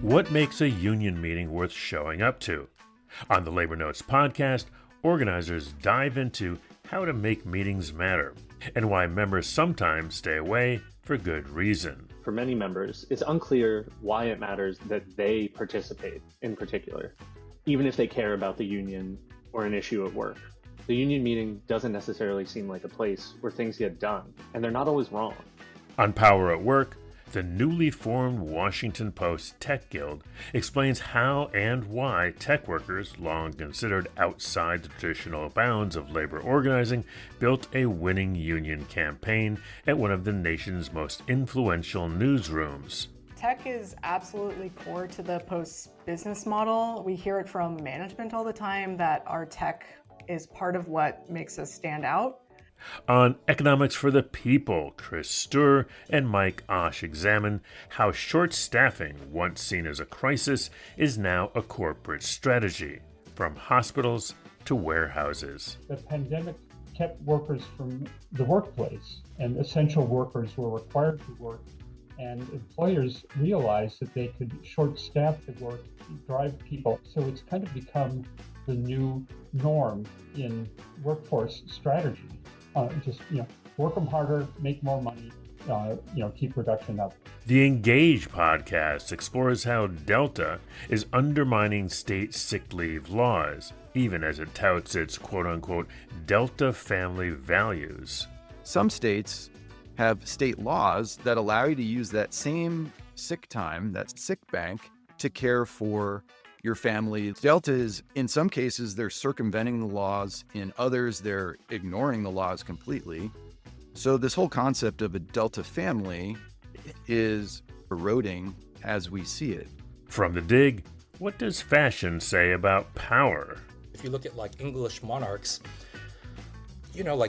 What makes a union meeting worth showing up to? On the Labor Notes podcast, organizers dive into how to make meetings matter and why members sometimes stay away for good reason. For many members, it's unclear why it matters that they participate in particular, even if they care about the union or an issue at work. The union meeting doesn't necessarily seem like a place where things get done, and they're not always wrong. On Power at Work, the newly formed Washington Post Tech Guild explains how and why tech workers, long considered outside the traditional bounds of labor organizing, built a winning union campaign at one of the nation's most influential newsrooms. Tech is absolutely core to the Post's business model. We hear it from management all the time that our tech is part of what makes us stand out. On Economics for the People, Chris Sturr and Mike Osh examine how short staffing, once seen as a crisis, is now a corporate strategy, from hospitals to warehouses. The pandemic kept workers from the workplace, and essential workers were required to work, and employers realized that they could short staff the work, drive people. So it's kind of become the new norm in workforce strategy. Work them harder, make more money, keep production up. The Engage podcast explores how Delta is undermining state sick leave laws, even as it touts its quote-unquote Delta family values. Some states have state laws that allow you to use that same sick time, that sick bank, to care for your family. Delta is, in some cases, they're circumventing the laws. In others, they're ignoring the laws completely. So this whole concept of a Delta family is eroding as we see it. From The Dig, what does fashion say about power? If you look at English monarchs,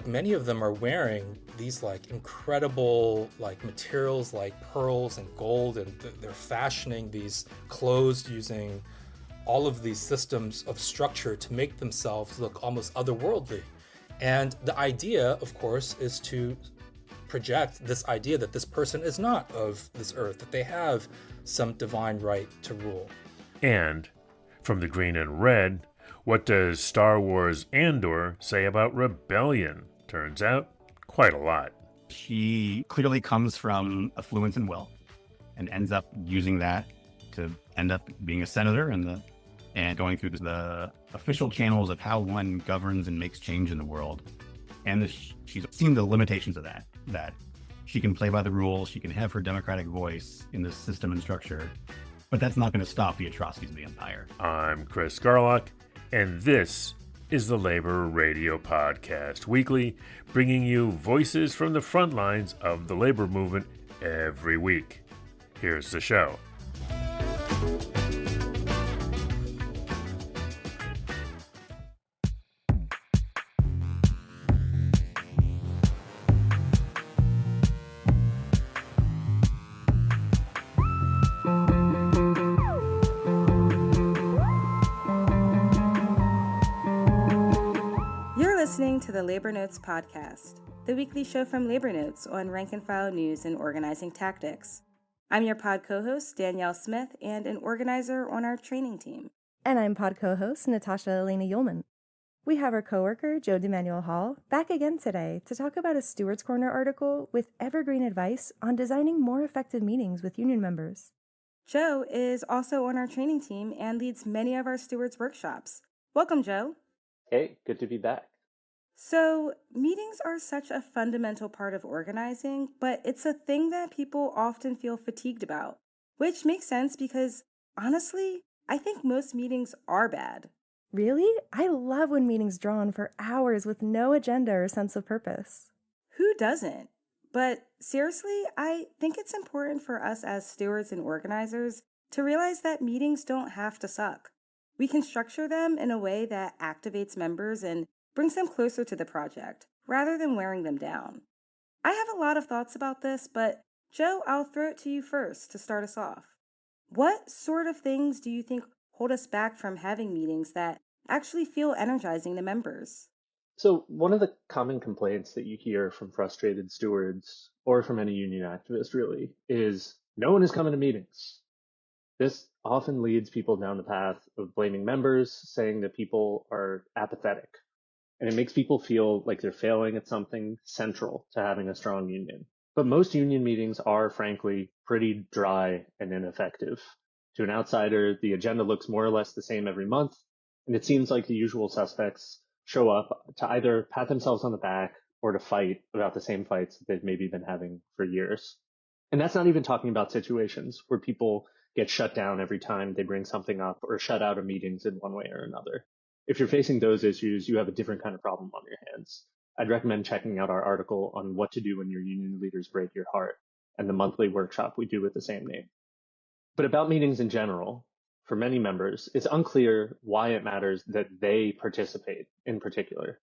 many of them are wearing these incredible materials like pearls and gold, and they're fashioning these clothes using all of these systems of structure to make themselves look almost otherworldly. And the idea, of course, is to project this idea that this person is not of this earth, that they have some divine right to rule. And from The Green and Red, what does Star Wars Andor say about rebellion? Turns out, quite a lot. She clearly comes from affluence and wealth and ends up using that to end up being a senator and going through the official channels of how one governs and makes change in the world. And she's seen the limitations of that she can play by the rules, she can have her democratic voice in this system and structure, but that's not going to stop the atrocities of the empire. I'm Chris Garlock, and this is the Labor Radio Podcast Weekly, bringing you voices from the front lines of the labor movement every week. Here's the show. Listening to the Labor Notes podcast, the weekly show from Labor Notes on rank and file news and organizing tactics. I'm your pod co-host, Danielle Smith, and an organizer on our training team. And I'm pod co-host, Natasha Elena Ullman. We have our coworker, Joe DeManuel Hall, back again today to talk about a Stewart's Corner article with evergreen advice on designing more effective meetings with union members. Joe is also on our training team and leads many of our Stewart's workshops. Welcome, Joe. Hey, good to be back. So, meetings are such a fundamental part of organizing, but it's a thing that people often feel fatigued about, which makes sense because, honestly, I think most meetings are bad. Really? I love when meetings draw on for hours with no agenda or sense of purpose. Who doesn't? But seriously, I think it's important for us as stewards and organizers to realize that meetings don't have to suck. We can structure them in a way that activates members and brings them closer to the project, rather than wearing them down. I have a lot of thoughts about this, but Joe, I'll throw it to you first to start us off. What sort of things do you think hold us back from having meetings that actually feel energizing to members? So one of the common complaints that you hear from frustrated stewards, or from any union activist really, is no one is coming to meetings. This often leads people down the path of blaming members, saying that people are apathetic, and it makes people feel like they're failing at something central to having a strong union. But most union meetings are, frankly, pretty dry and ineffective. To an outsider, the agenda looks more or less the same every month, and it seems like the usual suspects show up to either pat themselves on the back or to fight about the same fights that they've maybe been having for years. And that's not even talking about situations where people get shut down every time they bring something up or shut out of meetings in one way or another. If you're facing those issues, you have a different kind of problem on your hands. I'd recommend checking out our article on what to do when your union leaders break your heart and the monthly workshop we do with the same name. But about meetings in general, for many members, it's unclear why it matters that they participate in particular,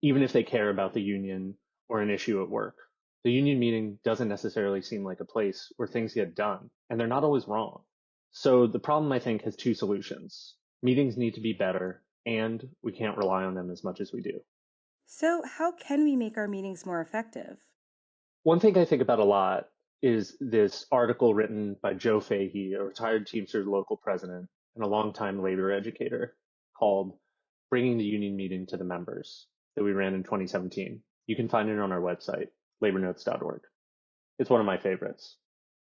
even if they care about the union or an issue at work. The union meeting doesn't necessarily seem like a place where things get done, and they're not always wrong. So the problem, I think, has two solutions. Meetings need to be better, and we can't rely on them as much as we do. So, how can we make our meetings more effective? One thing I think about a lot is this article written by Joe Fahey, a retired Teamsters local president and a longtime labor educator, called Bringing the Union Meeting to the Members, that we ran in 2017. You can find it on our website, labornotes.org. It's one of my favorites.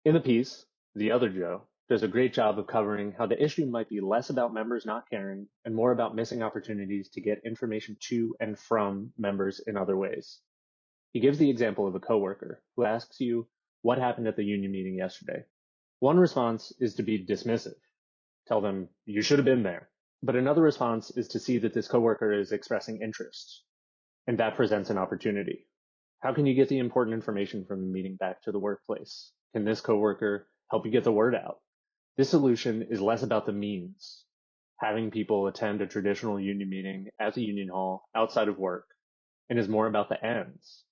In the piece, the other Joe does a great job of covering how the issue might be less about members not caring and more about missing opportunities to get information to and from members in other ways. He gives the example of a coworker who asks you what happened at the union meeting yesterday. One response is to be dismissive. Tell them you should have been there. But another response is to see that this coworker is expressing interest, and that presents an opportunity. How can you get the important information from the meeting back to the workplace? Can this coworker help you get the word out? This solution is less about the means, having people attend a traditional union meeting at the union hall outside of work, and is more about the ends.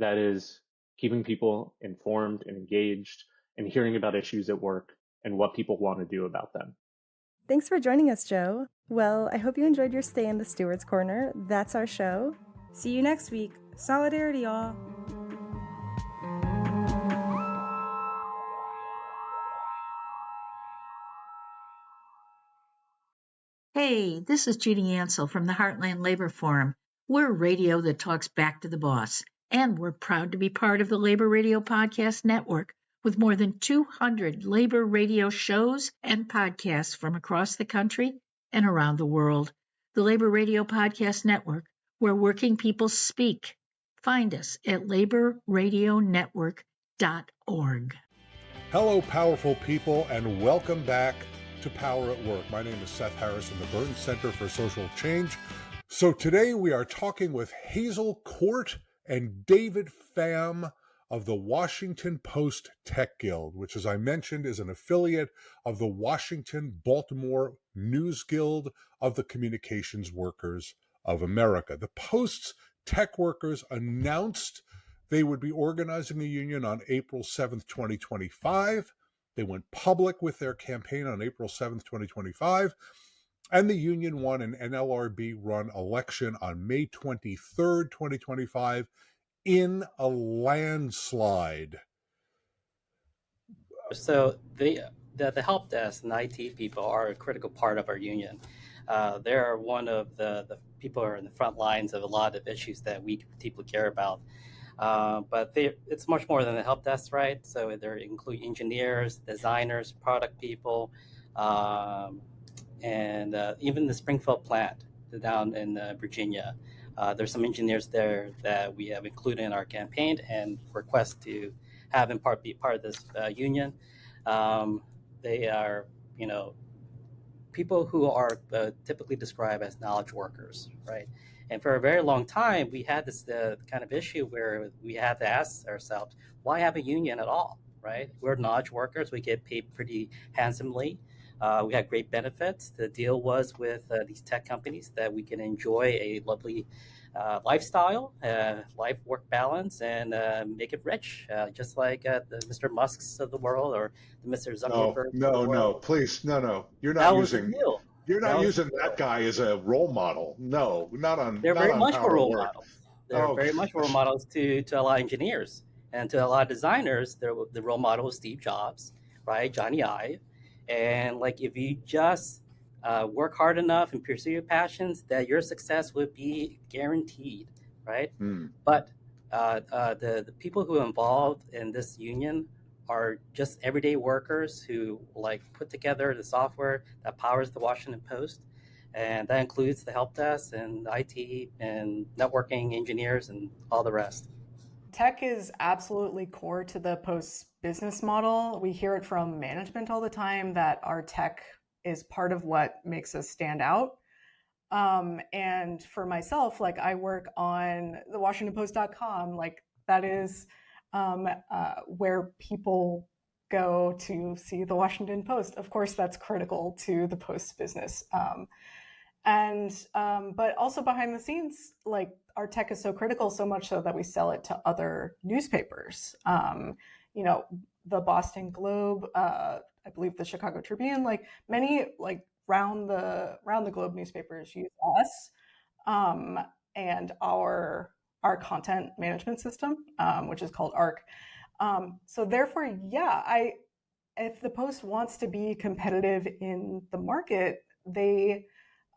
That is, keeping people informed and engaged and hearing about issues at work and what people want to do about them. Thanks for joining us, Joe. Well, I hope you enjoyed your stay in the Stewards Corner. That's our show. See you next week. Solidarity, y'all. Hey, this is Judy Ansell from the Heartland Labor Forum. We're radio that talks back to the boss, and we're proud to be part of the Labor Radio Podcast Network with more than 200 labor radio shows and podcasts from across the country and around the world. The Labor Radio Podcast Network, where working people speak. Find us at laborradionetwork.org. Hello, powerful people, and welcome back to Power at Work. My name is Seth Harris from the Burton Center for Social Change. So today we are talking with Hazel Court and David Pham of the Washington Post Tech Guild, which, as I mentioned, is an affiliate of the Washington-Baltimore News Guild of the Communications Workers of America. The Post's tech workers announced they would be organizing a union on April 7th, 2025. They went public with their campaign on April 7th, 2025, and the union won an NLRB-run election on May 23rd, 2025, in a landslide. So the help desk and IT people are a critical part of our union. They're one of the people who are in the front lines of a lot of issues that we deeply care about. But it's much more than the help desk, right? So they include engineers, designers, product people, and even the Springfield plant down in Virginia. There's some engineers there that we have included in our campaign and request to have in part be part of this union. They are, people who are typically described as knowledge workers, right? And for a very long time, we had this kind of issue where we had to ask ourselves, why have a union at all, right? We're knowledge workers. We get paid pretty handsomely. We had great benefits. The deal was with these tech companies that we can enjoy a lovely lifestyle, life-work balance, and make it rich, just like the Mr. Musks of the world or the Mr. Zuckerberg. No, please, no. You're not using that guy as a role model. No, not on. They're very much role models. They're very much role models to a lot of engineers and to a lot of designers. The role model is Steve Jobs, right? Johnny Ive. And like if you just work hard enough and pursue your passions, that your success would be guaranteed, right? But the people who are involved in this union are just everyday workers who like put together the software that powers the Washington Post, and that includes the help desk and IT and networking engineers and all the rest. Tech is absolutely core to the Post's business model. We hear it from management all the time that our tech is part of what makes us stand out. And for myself, like I work on the WashingtonPost.com, like that is where people go to see the Washington Post. Of course, that's critical to the Post's business. But also behind the scenes, like our tech is so critical, so much so that we sell it to other newspapers. The Boston Globe, I believe the Chicago Tribune, like many like round the globe newspapers use us and our content management system, which is called ARC. So therefore, yeah, if the Post wants to be competitive in the market, they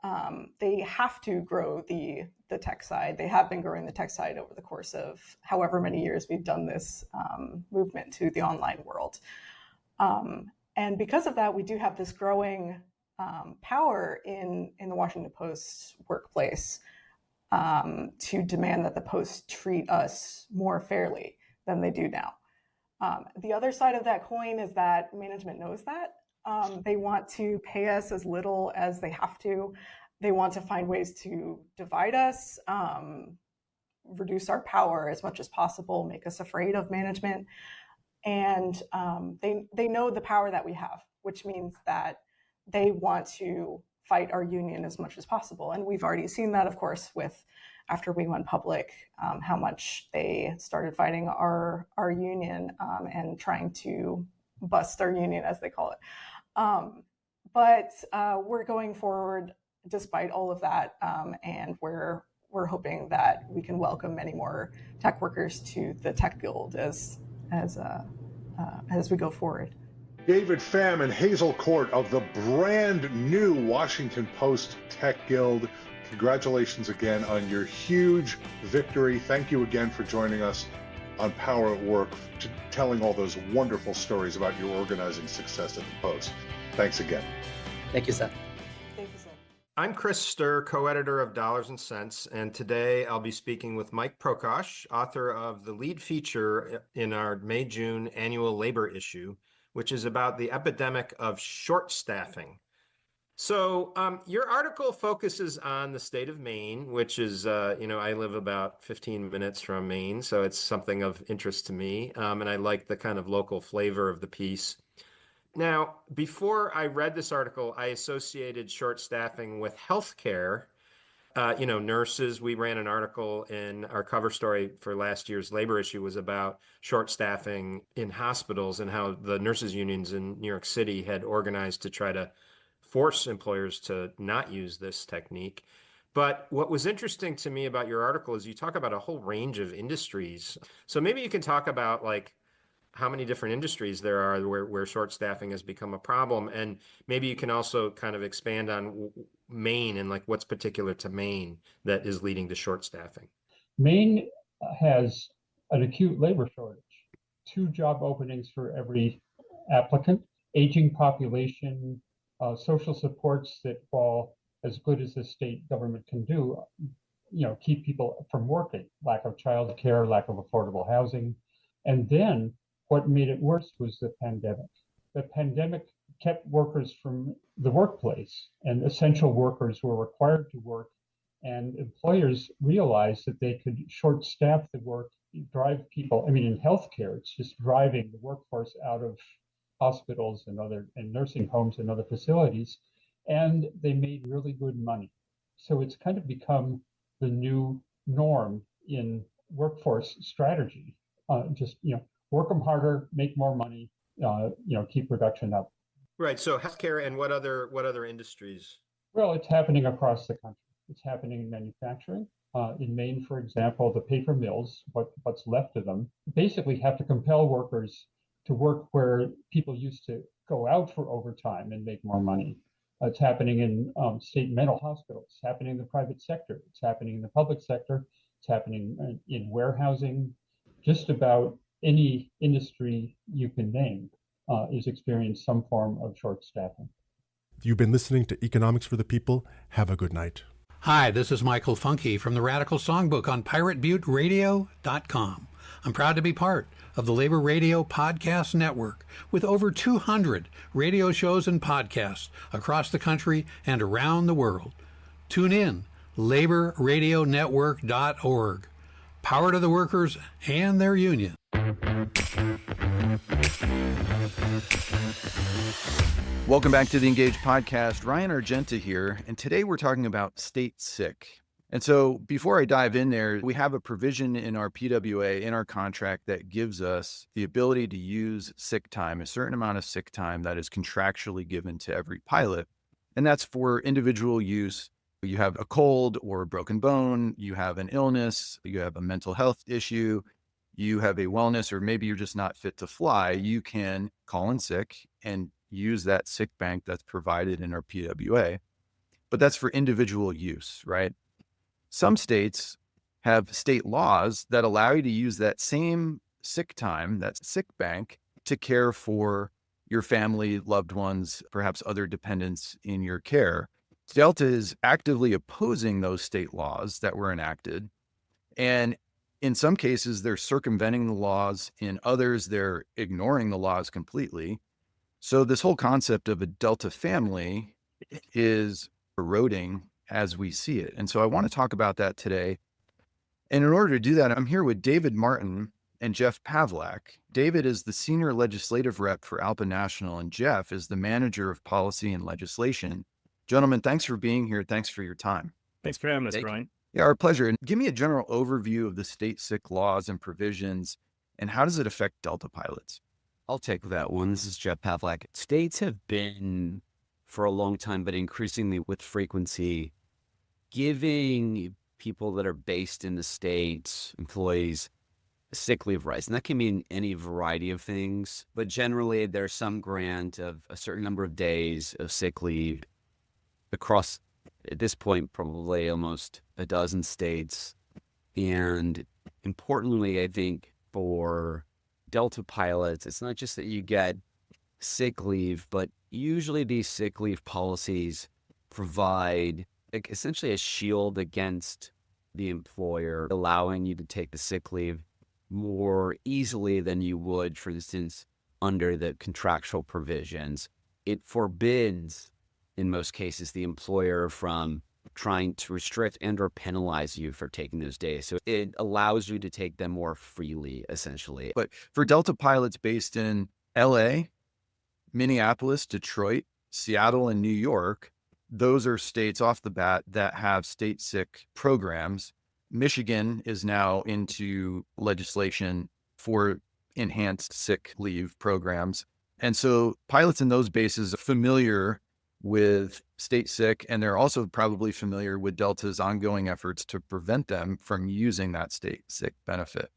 have to grow the tech side. They have been growing the tech side over the course of however many years we've done this movement to the online world. And because of that, we do have this growing power in the Washington Post workplace to demand that the Post treat us more fairly than they do now. The other side of that coin is that management knows that. They want to pay us as little as they have to. They want to find ways to divide us, reduce our power as much as possible, make us afraid of management. And they know the power that we have, which means that they want to fight our union as much as possible. And we've already seen that, of course, after we went public, how much they started fighting our union and trying to bust our union, as they call it. But we're going forward despite all of that, and we're hoping that we can welcome many more tech workers to the Tech Guild as we go forward. David Pham and Hazel Court of the brand new Washington Post Tech Guild. Congratulations again on your huge victory. Thank you again for joining us on Power at Work, telling all those wonderful stories about your organizing success at the Post. Thanks again. Thank you, Seth. Thank you, Seth. I'm Chris Sturr, co-editor of Dollars and Cents, and today I'll be speaking with Mike Osh, author of the lead feature in our May-June annual labor issue, which is about the epidemic of short staffing. So your article focuses on the state of Maine, which is, I live about 15 minutes from Maine, so it's something of interest to me. And I like the kind of local flavor of the piece. Now, before I read this article, I associated short staffing with healthcare. Nurses. We ran an article in our cover story for last year's labor issue was about short staffing in hospitals and how the nurses unions in New York City had organized to try to force employers to not use this technique. But what was interesting to me about your article is you talk about a whole range of industries. So maybe you can talk about like how many different industries there are where short staffing has become a problem. And maybe you can also kind of expand on Maine and like what's particular to Maine that is leading to short staffing. Maine has an acute labor shortage, 2 job openings for every applicant, aging population, social supports that fall as good as the state government can do, keep people from working, lack of child care, lack of affordable housing. And then what made it worse was the pandemic. The pandemic kept workers from the workplace, and essential workers were required to work, and employers realized that they could short staff the work, drive people, in healthcare, it's just driving the workforce out of hospitals and nursing homes and other facilities, and they made really good money. So it's kind of become the new norm in workforce strategy. Work them harder, make more money, keep production up. Right. So healthcare and what other industries? Well, it's happening across the country. It's happening in manufacturing. In Maine, for example, the paper mills, what's left of them, basically have to compel workers to work where people used to go out for overtime and make more money. It's happening in state mental hospitals. It's happening in the private sector. It's happening in the public sector. It's happening in warehousing. Just about any industry you can name is experiencing some form of short staffing. You've been listening to Economics for the People. Have a good night. Hi, this is Michael Funky from the Radical Songbook on PirateButteRadio.com. I'm proud to be part of the Labor Radio Podcast Network with over 200 radio shows and podcasts across the country and around the world. Tune in, laborradionetwork.org. Power to the workers and their union. Welcome back to the Engage podcast. Ryan Argenta here, and today we're talking about state sick. And so before I dive in there, we have a provision in our PWA, in our contract, that gives us the ability to use sick time, a certain amount of sick time that is contractually given to every pilot. And that's for individual use. You have a cold or a broken bone, you have an illness, you have a mental health issue, you have a wellness, or maybe you're just not fit to fly. You can call in sick and use that sick bank that's provided in our PWA. But that's for individual use, right? Some states have state laws that allow you to use that same sick time, that sick bank, to care for your family, loved ones, perhaps other dependents in your care. Delta is actively opposing those state laws that were enacted. And in some cases, they're circumventing the laws. In others, they're ignoring the laws completely. So this whole concept of a Delta family is eroding as we see it. And so I want to talk about that today. And in order to do that, I'm here with David Martin and Jeff Pavlak. David is the senior legislative rep for ALPA National, and Jeff is the manager of policy and legislation. Gentlemen, thanks for being here. Thanks for your time. Thanks for having us, Brian. Yeah, our pleasure. And give me a general overview of the state sick laws and provisions, and how does it affect Delta pilots? I'll take that one. This is Jeff Pavlak. States have been, for a long time, but increasingly with frequency, giving people that are based in the states, employees, sick leave rights. And that can mean any variety of things, but generally there's some grant of a certain number of days of sick leave across, at this point, probably almost a dozen states. And importantly, I think for Delta pilots, it's not just that you get sick leave, but usually these sick leave policies provide essentially a shield against the employer, allowing you to take the sick leave more easily than you would, for instance, under the contractual provisions. It forbids, in most cases, the employer from trying to restrict and or penalize you for taking those days. So it allows you to take them more freely, essentially. But for Delta pilots based in LA, Minneapolis, Detroit, Seattle, and New York, those are states off the bat that have state sick programs. Michigan is now into legislation for enhanced sick leave programs. And so pilots in those bases are familiar with state sick, and they're also probably familiar with Delta's ongoing efforts to prevent them from using that state sick benefit.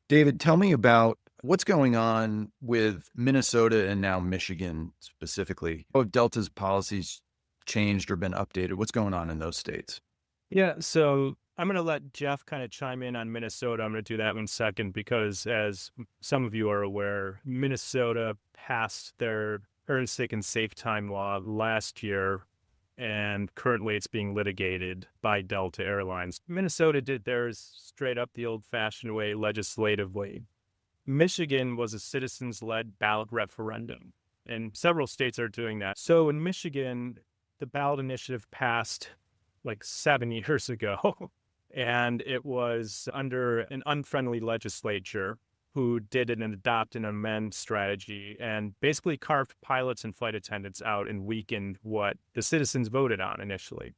David, tell me about what's going on with Minnesota and now Michigan specifically. How have Delta's policies changed or been updated? What's going on in those states? Yeah, so I'm going to let Jeff kind of chime in on Minnesota. I'm going to do that in second because, as some of you are aware, Minnesota passed their earned sick and safe time law last year, and currently it's being litigated by Delta Airlines. Minnesota did theirs straight up the old-fashioned way, legislatively. Michigan was a citizens-led ballot referendum, and several states are doing that. So in Michigan, the ballot initiative passed like 7 years ago, and it was under an unfriendly legislature who did an adopt and amend strategy and basically carved pilots and flight attendants out and weakened what the citizens voted on initially.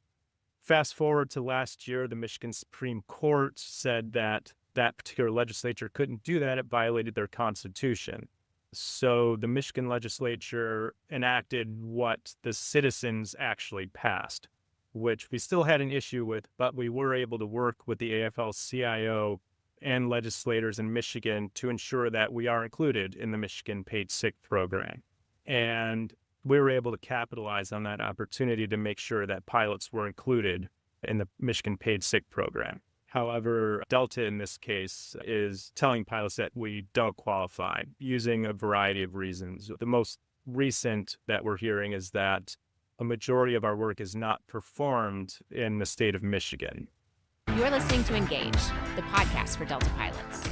Fast forward to last year, the Michigan Supreme Court said that that particular legislature couldn't do that. It violated their constitution. So the Michigan legislature enacted what the citizens actually passed, which we still had an issue with, but we were able to work with the AFL-CIO and legislators in Michigan to ensure that we are included in the Michigan Paid Sick Program. And we were able to capitalize on that opportunity to make sure that pilots were included in the Michigan Paid Sick Program. However, Delta in this case is telling pilots that we don't qualify using a variety of reasons. The most recent that we're hearing is that a majority of our work is not performed in the state of Michigan. You're listening to Engage, the podcast for Delta pilots.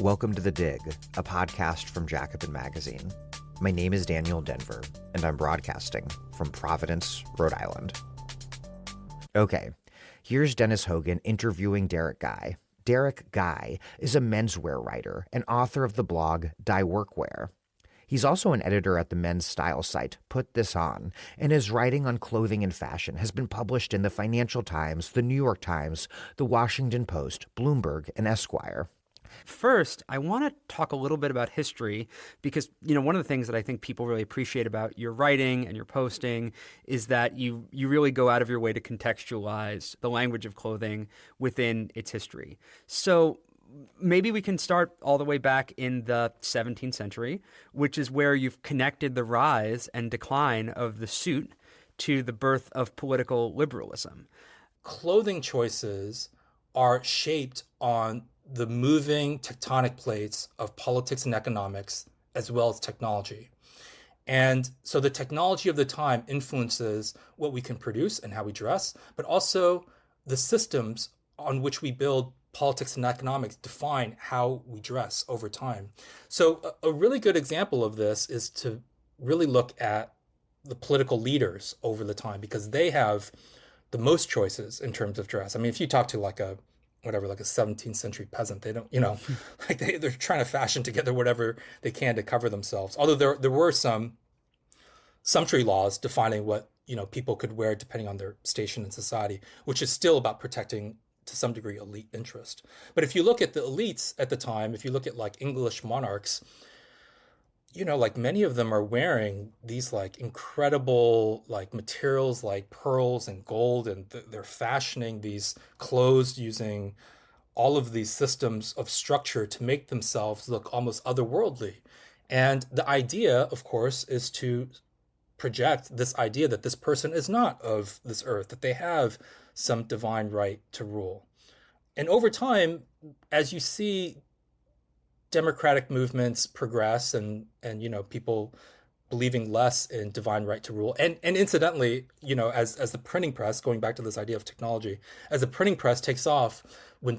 Welcome to The Dig, a podcast from Jacobin Magazine. My name is Daniel Denver, and I'm broadcasting from Providence, Rhode Island. Okay, here's Dennis Hogan interviewing Derek Guy. Derek Guy is a menswear writer and author of the blog Die Workwear. He's also an editor at the men's style site Put This On, and his writing on clothing and fashion has been published in the Financial Times, the New York Times, the Washington Post, Bloomberg, and Esquire. First, I want to talk a little bit about history because, one of the things that I think people really appreciate about your writing and your posting is that you really go out of your way to contextualize the language of clothing within its history. So maybe we can start all the way back in the 17th century, which is where you've connected the rise and decline of the suit to the birth of political liberalism. Clothing choices are shaped on the moving tectonic plates of politics and economics, as well as technology. And so the technology of the time influences what we can produce and how we dress, but also the systems on which we build politics and economics define how we dress over time. So a really good example of this is to really look at the political leaders over the time, because they have the most choices in terms of dress. I mean, if you talk to like a 17th century peasant, they don't, like they're trying to fashion together whatever they can to cover themselves. Although there were some sumptuary laws defining what, people could wear depending on their station in society, which is still about protecting to some degree elite interest. But if you look at the elites at the time, if you look at like English monarchs, like many of them are wearing these like incredible like materials like pearls and gold, and they're fashioning these clothes using all of these systems of structure to make themselves look almost otherworldly. And the idea, of course, is to project this idea that this person is not of this earth, that they have some divine right to rule. And over time, as you see democratic movements progress and people believing less in divine right to rule, and incidentally, as the printing press, going back to this idea of technology, as the printing press takes off,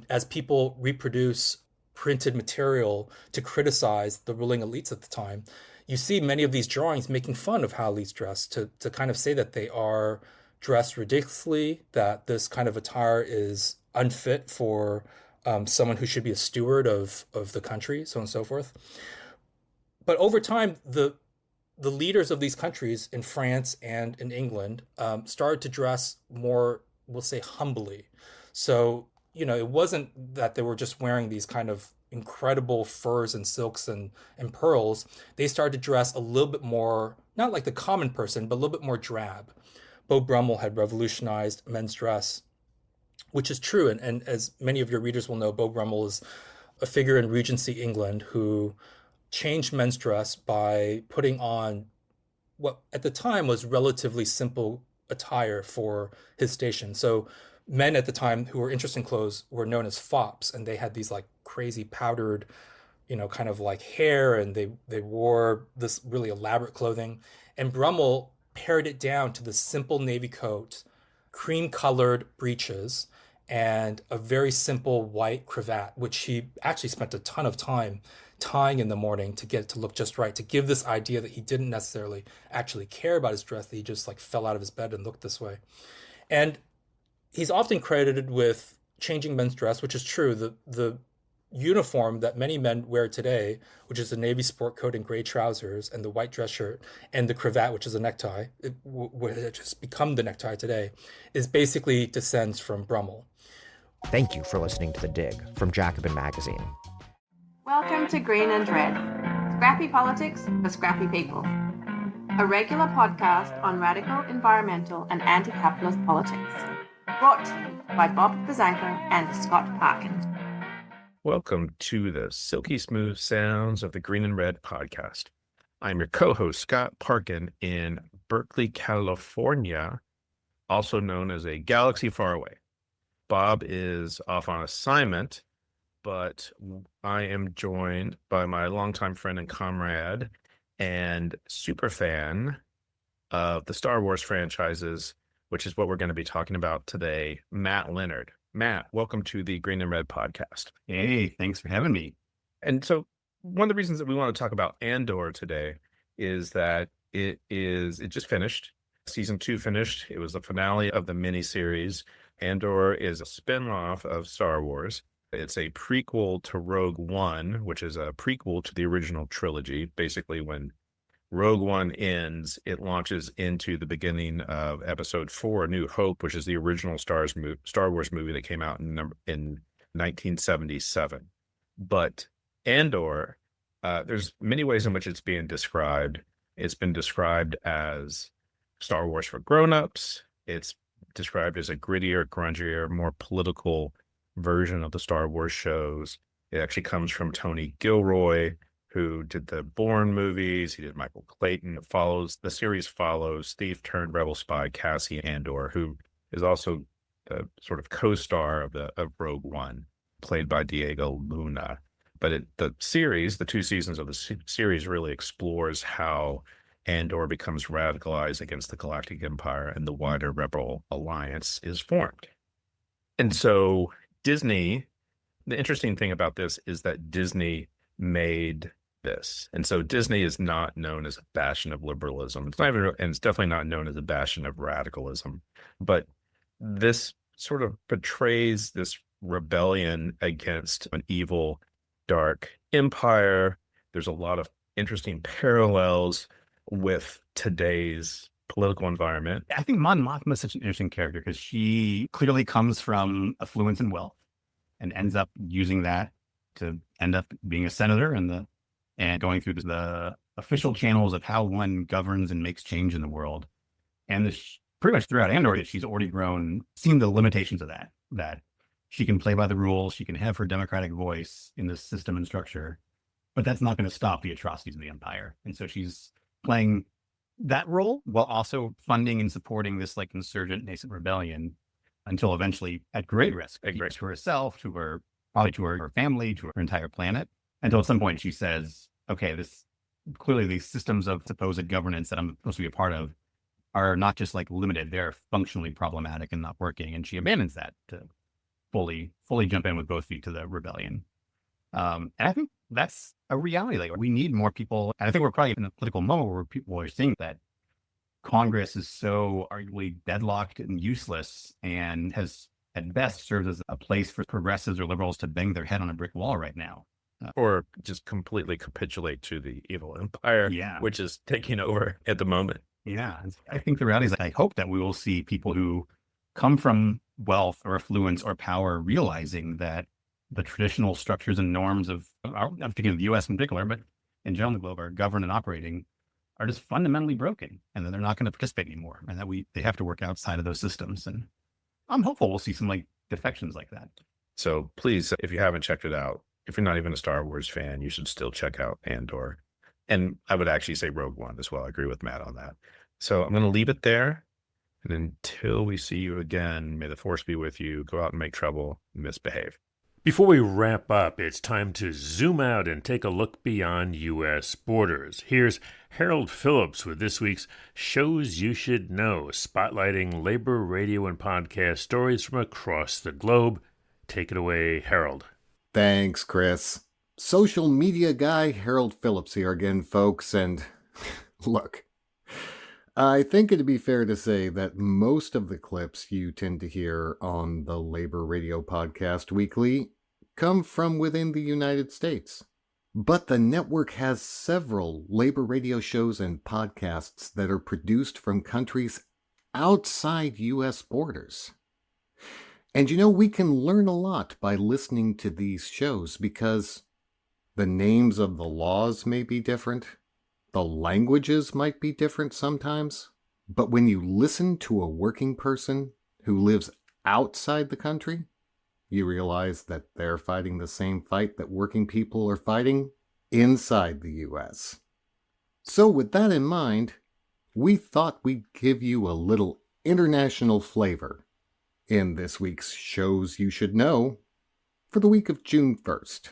as people reproduce printed material to criticize the ruling elites at the time, you see many of these drawings making fun of how elites dress, to kind of say that they are dressed ridiculously, that this kind of attire is unfit for someone who should be a steward of the country, so on and so forth. But over time, the leaders of these countries in France and in England started to dress more, we'll say, humbly. So, it wasn't that they were just wearing these kind of incredible furs and silks and pearls. They started to dress a little bit more, not like the common person, but a little bit more drab. Beau Brummel had revolutionized men's dress, which is true. And as many of your readers will know, Beau Brummel is a figure in Regency England who changed men's dress by putting on what at the time was relatively simple attire for his station. So men at the time who were interested in clothes were known as fops, and they had these like crazy powdered, kind of like hair, and they wore this really elaborate clothing. And Brummel pared it down to the simple navy coat, cream-colored breeches, and a very simple white cravat, which he actually spent a ton of time tying in the morning to get it to look just right, to give this idea that he didn't necessarily actually care about his dress, that he just like fell out of his bed and looked this way. And he's often credited with changing men's dress, which is true. The uniform that many men wear today, which is a navy sport coat and gray trousers and the white dress shirt and the cravat, which is a necktie, which has become the necktie today, is basically descends from Brummel. Thank you for listening to The Dig from Jacobin Magazine. Welcome to Green and Red, scrappy politics for scrappy people. A regular podcast on radical, environmental and anti-capitalist politics. Brought to you by Bob Bazanko and Scott Parkin. Welcome to the silky smooth sounds of the Green and Red podcast. I'm your co-host, Scott Parkin, in Berkeley, California, also known as a galaxy far away. Bob is off on assignment, but I am joined by my longtime friend and comrade and super fan of the Star Wars franchises, which is what we're going to be talking about today, Matt Leonard. Matt, welcome to the Green and Red podcast. Hey, thanks for having me. And so one of the reasons that we want to talk about Andor today is that it just finished. Season 2 finished. It was the finale of the miniseries. Andor is a spin-off of Star Wars. It's a prequel to Rogue One, which is a prequel to the original trilogy. Basically, when Rogue One ends, it launches into the beginning of Episode 4, A New Hope, which is the original Star Wars movie that came out in 1977. But Andor, there's many ways in which it's being described. It's been described as Star Wars for grown-ups. It's described as a grittier, grungier, more political version of the Star Wars shows. It actually comes from Tony Gilroy, who did the Bourne movies. He did Michael Clayton. The series follows thief-turned-rebel spy Cassie Andor, who is also the sort of co-star of Rogue One, played by Diego Luna. But the 2 seasons of the series really explores how Andor becomes radicalized against the Galactic Empire and the wider Rebel Alliance is formed. And so Disney, the interesting thing about this is that Disney made this. And so Disney is not known as a bastion of liberalism. It's not even, and it's definitely not known as a bastion of radicalism. But this sort of portrays this rebellion against an evil, dark empire. There's a lot of interesting parallels with today's political environment. I think Mon Mothma is such an interesting character because she clearly comes from affluence and wealth and ends up using that to end up being a senator and going through the official channels of how one governs and makes change in the world. And this, pretty much throughout Andor, she's already seen the limitations of that she can play by the rules, she can have her democratic voice in this system and structure, but that's not going to stop the atrocities of the Empire. And so she's playing that role while also funding and supporting this like insurgent nascent rebellion until eventually at great risk to herself, probably to her family, to her entire planet, until at some point she says, okay, clearly these systems of supposed governance that I'm supposed to be a part of are not just like limited, they're functionally problematic and not working. And she abandons that to fully jump in with both feet to the rebellion. And I think that's a reality. Like, we need more people. And I think we're probably in a political moment where people are seeing that Congress is so arguably deadlocked and useless and has at best serves as a place for progressives or liberals to bang their head on a brick wall right now. Or just completely capitulate to the evil empire, which is taking over at the moment. Yeah. I think the reality is I hope that we will see people who come from wealth or affluence or power realizing that the traditional structures and norms I'm thinking of the U.S. in particular, but in general, the globe are governed and operating are just fundamentally broken, and that they're not going to participate anymore, and that they have to work outside of those systems. And I'm hopeful we'll see some like defections like that. So please, if you haven't checked it out, if you're not even a Star Wars fan, you should still check out Andor. And I would actually say Rogue One as well. I agree with Matt on that. So I'm going to leave it there. And until we see you again, may the Force be with you. Go out and make trouble, misbehave. Before we wrap up, it's time to zoom out and take a look beyond U.S. borders. Here's Harold Phillips with this week's Shows You Should Know, spotlighting labor, radio, and podcast stories from across the globe. Take it away, Harold. Thanks, Chris. Social media guy Harold Phillips here again, folks. And look, I think it'd be fair to say that most of the clips you tend to hear on the Labor Radio Podcast Weekly come from within the United States. But the network has several labor radio shows and podcasts that are produced from countries outside U.S. borders. And we can learn a lot by listening to these shows because the names of the laws may be different. The languages might be different sometimes, but when you listen to a working person who lives outside the country, you realize that they're fighting the same fight that working people are fighting inside the U.S. So with that in mind, we thought we'd give you a little international flavor in this week's Shows You Should Know for the week of June 1st.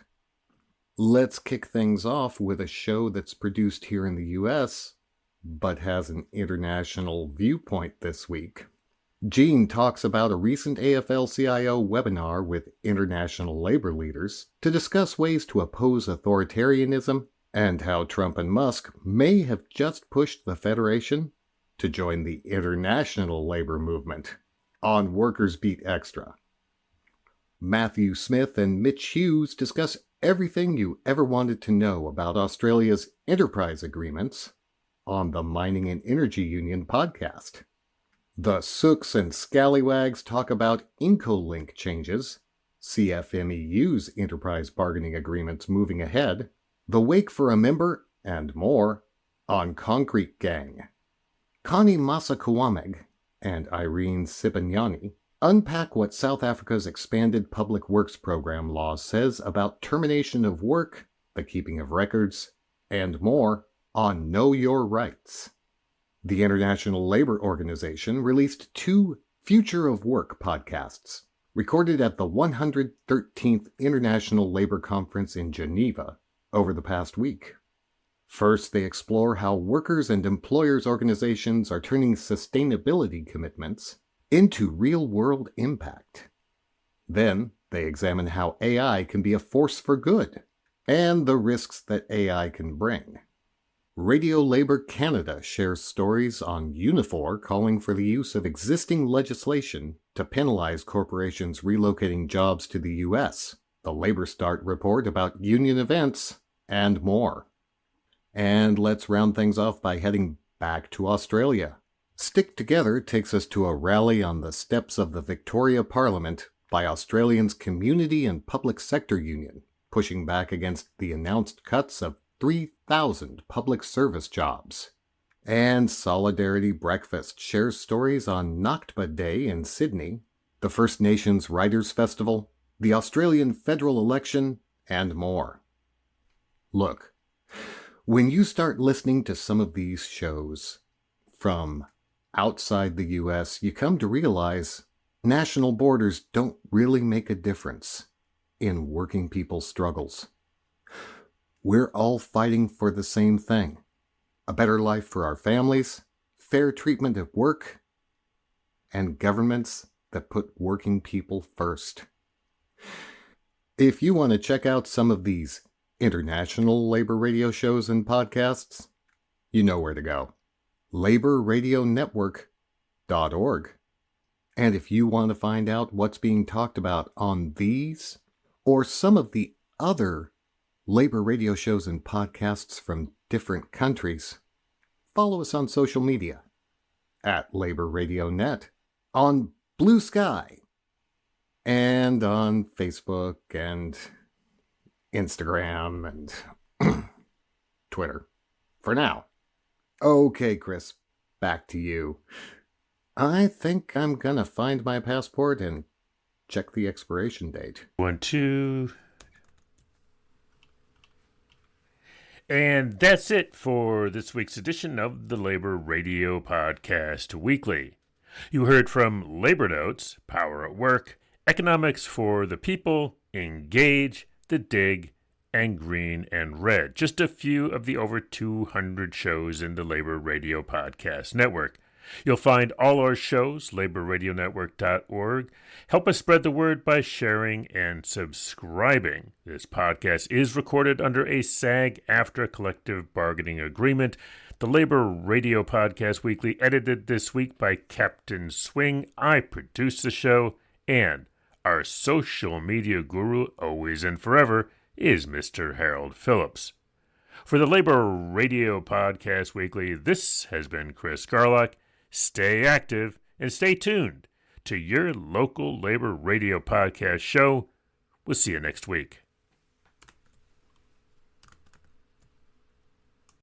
Let's kick things off with a show that's produced here in the U.S., but has an international viewpoint this week. Gene talks about a recent AFL-CIO webinar with international labor leaders to discuss ways to oppose authoritarianism and how Trump and Musk may have just pushed the Federation to join the international labor movement on Workers Beat Extra. Matthew Smith and Mitch Hughes discuss everything you ever wanted to know about Australia's enterprise agreements on the Mining and Energy Union podcast. The Sooks and Scallywags talk about Incolink changes, CFMEU's enterprise bargaining agreements moving ahead, the wake for a member, and more on Concrete Gang. Connie Masakawameg and Irene Sipignani unpack what South Africa's expanded public works program law says about termination of work, the keeping of records, and more on Know Your Rights. The International Labor Organization released 2 Future of Work podcasts, recorded at the 113th International Labor Conference in Geneva over the past week. First, they explore how workers and employers organizations are turning sustainability commitments into real-world impact. Then, they examine how AI can be a force for good, and the risks that AI can bring. Radio Labour Canada shares stories on Unifor calling for the use of existing legislation to penalize corporations relocating jobs to the U.S., the Labour Start report about union events, and more. And let's round things off by heading back to Australia. Stick Together takes us to a rally on the steps of the Victoria Parliament by Australians' Community and Public Sector Union, pushing back against the announced cuts of 3,000 public service jobs. And Solidarity Breakfast shares stories on Nakba Day in Sydney, the First Nations Writers' Festival, the Australian federal election, and more. Look, when you start listening to some of these shows from outside the U.S., you come to realize national borders don't really make a difference in working people's struggles. We're all fighting for the same thing: a better life for our families, fair treatment at work, and governments that put working people first. If you want to check out some of these international labor radio shows and podcasts, you know where to go: laborradionetwork.org. And if you want to find out what's being talked about on these or some of the other labor radio shows and podcasts from different countries, follow us on social media at Labor Radio Net, on Blue Sky, and on Facebook and Instagram and Twitter. For now. Okay, Chris, back to you. I think I'm gonna find my passport and check the expiration date. 1, 2. And that's it for this week's edition of the Labor Radio Podcast Weekly. You heard from Labor Notes, Power at Work, Economics for the People, Engage, The Dig, and Green and Red. Just a few of the over 200 shows in the Labor Radio Podcast Network. You'll find all our shows, laborradionetwork.org. Help us spread the word by sharing and subscribing. This podcast is recorded under a SAG-AFTRA collective bargaining agreement. The Labor Radio Podcast Weekly, edited this week by Captain Swing. I produce the show, and our social media guru, always and forever, is Mr. Harold Phillips. For the Labor Radio Podcast Weekly, this has been Chris Garlock. Stay active and stay tuned to your local labor radio podcast show. We'll see you next week.